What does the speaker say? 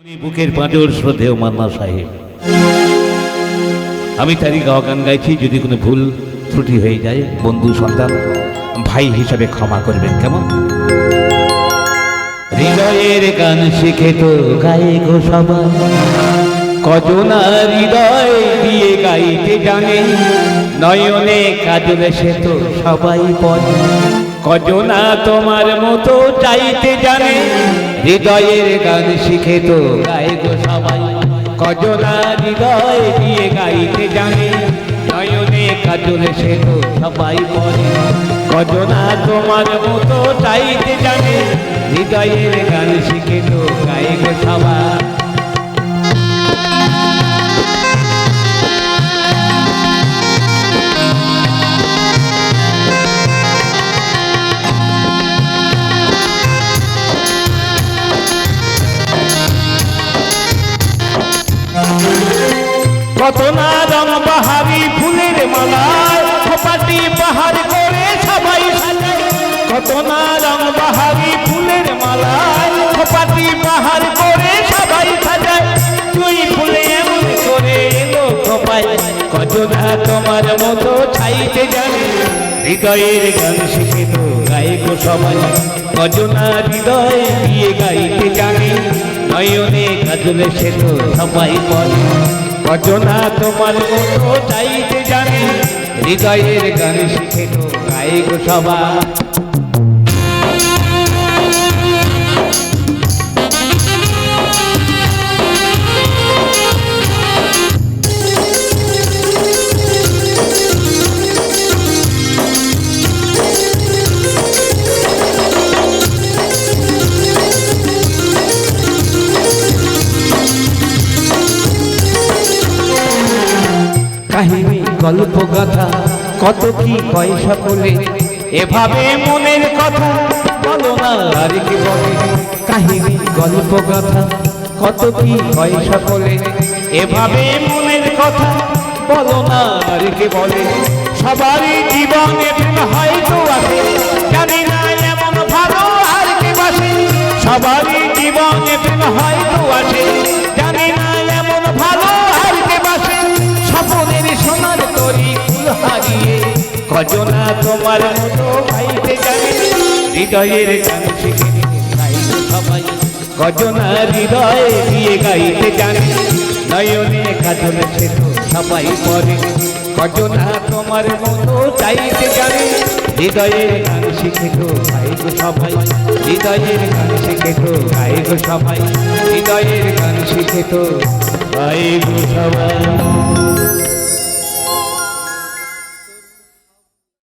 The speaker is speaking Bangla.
উনি বুকের পাঁজর শ্রদ্ধেয় মান্না সাহেব। আমি তারই গাওয়া গান গাইছি, যদি কোনো ভুল ত্রুটি হয়ে যায় বন্ধু সন্তান ভাই হিসাবে ক্ষমা করবেন। কেমন? হৃদয়ের গান শিখে তো গায়ে গো সবাই, কজনা হৃদয় দিয়ে গাইতে জানে, নয়নে কাজল সে তো সবাই পড়ে, কজনা তোমার মতো চাইতে জানে। হৃদয়ের গান শিখে তো গায়ে গো সবাই, কজনা হৃদয় দিয়ে গাইতে জানে, নয়নে কাজল সে তো সবাই পড়ে, কজনা তোমার মতো চাইতে জানে। হৃদয়ের গান শিখে তো গায়ে গো সবাই। কত না রং বাহারি ফুলের মালায়, খোপাটি পাহাড় করে সবাই সাজায়, কত না রং বাহারি ফুলের মালায়, খোপাটি পাহাড় করে সবাই সাজায়, তুই ফুলে এমন করে এলো খোপায়, কজনা তোমার মতো ছাইতে জানে। হৃদয়ের গান শিখে তো গায়ে গো সবাই, কজনা হৃদয় দিয়ে গাইতে জানে, নয়নে কাজলে সে তো সবাই পড়ে, কজনা তোমার মতো চাইতে জানে। হৃদয়ের গান শিখে তো গায়ে গো সবাই। কাহিনী গল্প গাথা কত কি কয় সকলে, এভাবে মনের কথা বলো না আর কি বলে। কাহিনী গল্প গাথা কত কি কয় সকলে, এভাবে মনের কথা বলো না আর কি বলে। সবারই জীবনে হয়তো আছে, জানি না এমন ভালো আর কি বাসে, সবারই জীবনে হয়তো আছে, জানি না এমন ভালো আর কি বাসে। স্বপ্নের সোনার তরি ফুল হারিয়ে, কজনা তোমার মতো গাইতে জানে। হৃদয়ের গান শিখে গাইতে সবাই, কজনা হৃদয় দিয়ে গাইতে জানে, নয়নে কাজল সে তো সবাই পড়ে, কজনা তোমার মতো চাইতে জানে। হৃদয়ের গান শিখে তো গাই গো সবাই, হৃদয়ের গান শিখে তো গাই গো সবাই, হৃদয়ের গান শিখে তো গাই গো সবাই।